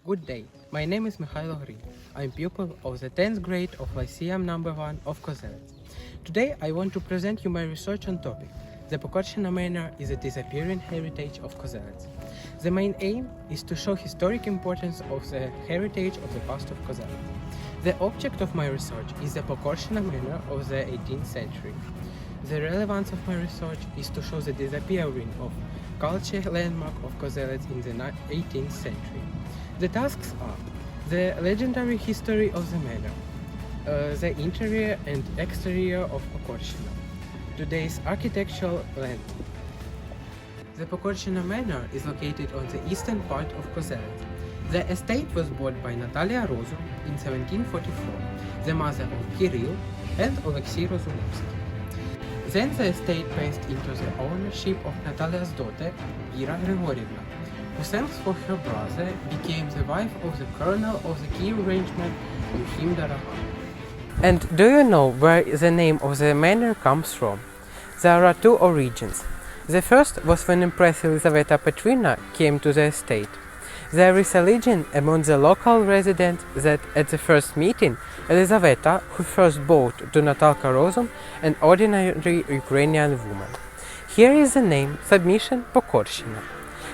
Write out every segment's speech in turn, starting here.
Good day, my name is Mihайло Гринь. I'm pupil of the 10th grade of Lyceum number 1 of Kozelets. Today I want to present you my research on topic. The Pokorshchyna Manor is a disappearing heritage of Kozelets. The main aim is to show historic importance of the heritage of the past of Kozelets. The object of my research is the Pokorshchyna Manor of the 18th century. The relevance of my research is to show the disappearing of culture landmark of Kozelets in the 18th century. The tasks are the legendary history of the manor, the interior and exterior of Pokorshchyna, today's architectural landmark. The Pokorshchyna Manor is located on the eastern part of Kozelets. The estate was bought by Natalia Rozum in 1744, the mother of Kirill and Alexei Rozumovsky. Then the estate passed into the ownership of Natalia's daughter, Ira Grigorievna, who thanks for her brother became the wife of the colonel of the Kiev regiment, Yuhim Darahan. And do you know where the name of the manor comes from? There are two origins. The first was when Empress Elizaveta Petrina came to the estate. There is a legend among the local residents that at the first meeting, Elizaveta, who first bowed to Natalka Rozum, an ordinary Ukrainian woman. Here is the name, submission, Pokorshchyna.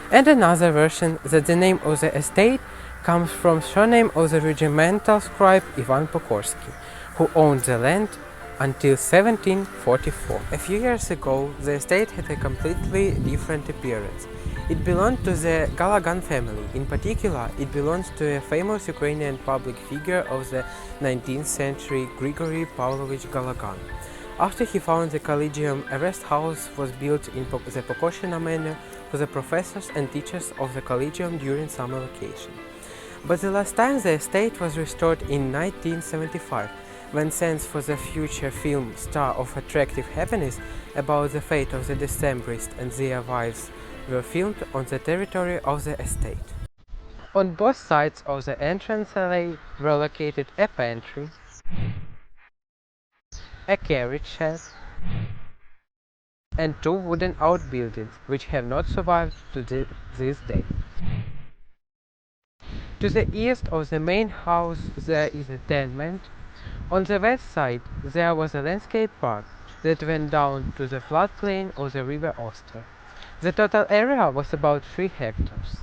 And another version that the name of the estate comes from surname of the regimental scribe Ivan Pokorsky, who owned the land until 1744. A few years ago, the estate had a completely different appearance. It belonged to the Galagan family. In particular, it belongs to a famous Ukrainian public figure of the 19th century, Grigory Pavlovich Galagan. After he founded the Collegium, a rest house was built in the Pokorshchyna Manor for the professors and teachers of the Collegium during summer vacation. But the last time the estate was restored in 1975, when Scenes for the Future film Star of Attractive Happiness about the fate of the Decembrists and their wives were filmed on the territory of the estate. On both sides of the entrance alley were located a pantry, a carriage shed, and two wooden outbuildings which have not survived to this day. To the east of the main house there is a tenement. On the west side there was a landscape park that went down to the floodplain of the river Oster. The total area was about 3 hectares.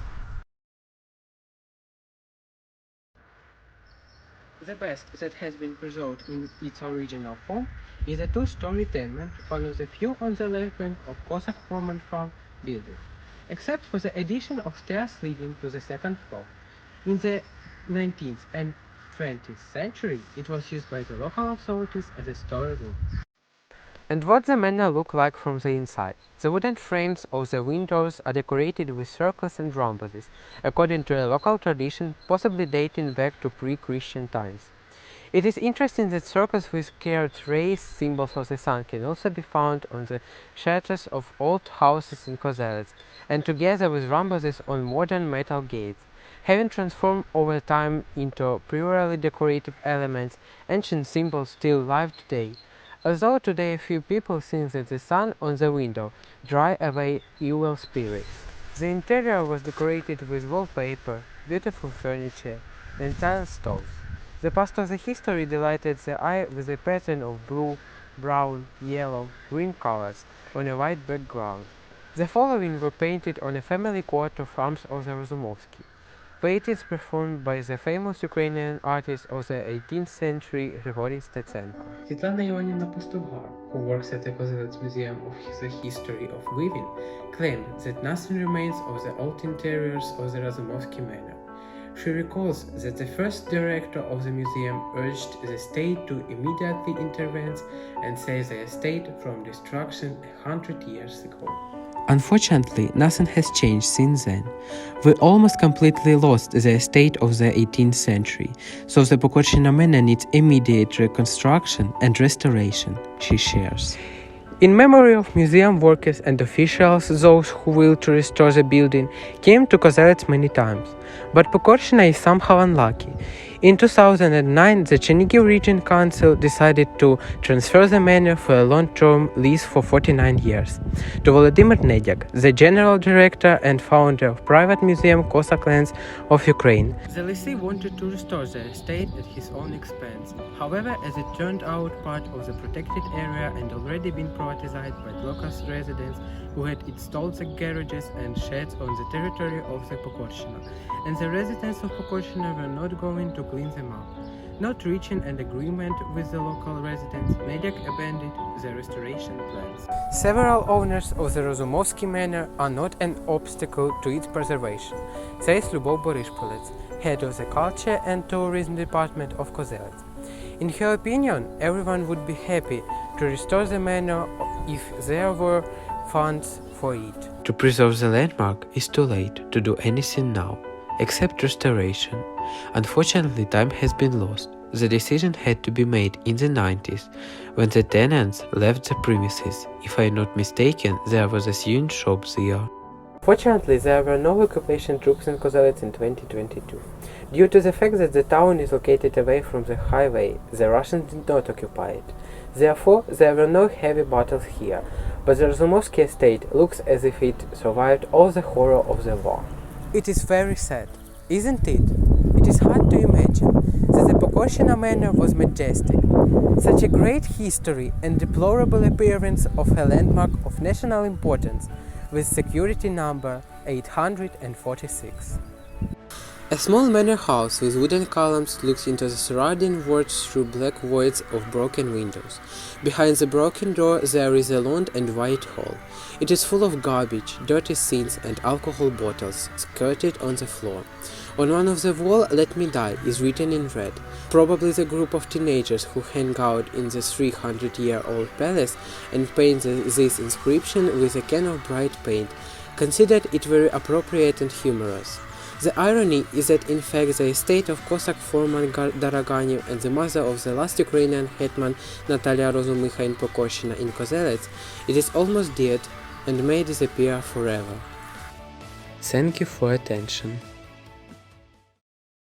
The best that has been preserved in its original form is a 2-story tenement, one of the few on the left bank of Cossack Roman farm building, except for the addition of stairs leading to the second floor. In the 19th and 20th century, it was used by the local authorities as a storeroom. And what the manor looked like from the inside. The wooden frames of the windows are decorated with circles and rhombuses, according to a local tradition possibly dating back to pre-Christian times. It is interesting that circles with carved rays, symbols of the sun, can also be found on the shutters of old houses in Kozelets, and together with rhombuses on modern metal gates. Having transformed over time into purely decorative elements, ancient symbols still live today. Although today a few people think that the sun on the window drives away evil spirits. The interior was decorated with wallpaper, beautiful furniture, and tile stoves. The past of the history delighted the eye with a pattern of blue, brown, yellow, green colors on a white background. The following were painted on a family coat of arms of the Rozumovsky. Paintings performed by the famous Ukrainian artist of the 18th century Grigory Stetsenko. Світлана Іванівна Пастугар, who works at the Kozelets Museum of the History of Weaving, claimed that nothing remains of the old interiors of the Rozumovsky Manor. She recalls that the first director of the museum urged the state to immediately intervene and save the estate from destruction 100 years ago. Unfortunately, nothing has changed since then. We almost completely lost the estate of the 18th century, so the Pokorshchyna Manor needs immediate reconstruction and restoration, she shares. In memory of museum workers and officials, those who willed to restore the building came to Kozelets many times. But Pokorshchyna is somehow unlucky. In 2009, the Chernihiv Region Council decided to transfer the manor for a long-term lease for 49 years to Volodymyr Nedyak, the general director and founder of private museum Kozelets of Ukraine. The lessee wanted to restore the estate at his own expense. However, as it turned out, part of the protected area had already been privatized by local residents who had installed the garages and sheds on the territory of the Pokorshchyna, and the residents of Pokorshchyna were not going to clean them up. Not reaching an agreement with the local residents, Nedyak abandoned the restoration plans. Several owners of the Rozumovsky Manor are not an obstacle to its preservation, says Lyubov Boryshpolets, head of the Culture and Tourism Department of Kozelets. In her opinion, everyone would be happy to restore the manor if there were funds for it. To preserve the landmark is too late to do anything now, except restoration. Unfortunately, time has been lost. The decision had to be made in the 90s, when the tenants left the premises. If I am not mistaken, there was a sewing shop there. Fortunately, there were no occupation troops in Kozelets in 2022. Due to the fact that the town is located away from the highway, the Russians did not occupy it. Therefore, there were no heavy battles here, but the Rozumovsky estate looks as if it survived all the horror of the war. It is very sad, isn't it? It is hard to imagine that the Pokorshchyna Manor was majestic. Such a great history and deplorable appearance of a landmark of national importance with security number 846. A small manor house with wooden columns looks into the surrounding words through black voids of broken windows. Behind the broken door there is a long and wide hall. It is full of garbage, dirty things and alcohol bottles skirted on the floor. On one of the walls, "Let me die" is written in red. Probably the group of teenagers who hang out in the 300-year-old palace and paint this inscription with a can of bright paint considered it very appropriate and humorous. The irony is that in fact the estate of Cossack foreman Daraganyev and the mother of the last Ukrainian hetman Natalia Rozumikha in Pokorshchyna in Kozelets, it is almost dead and may disappear forever. Thank you for attention.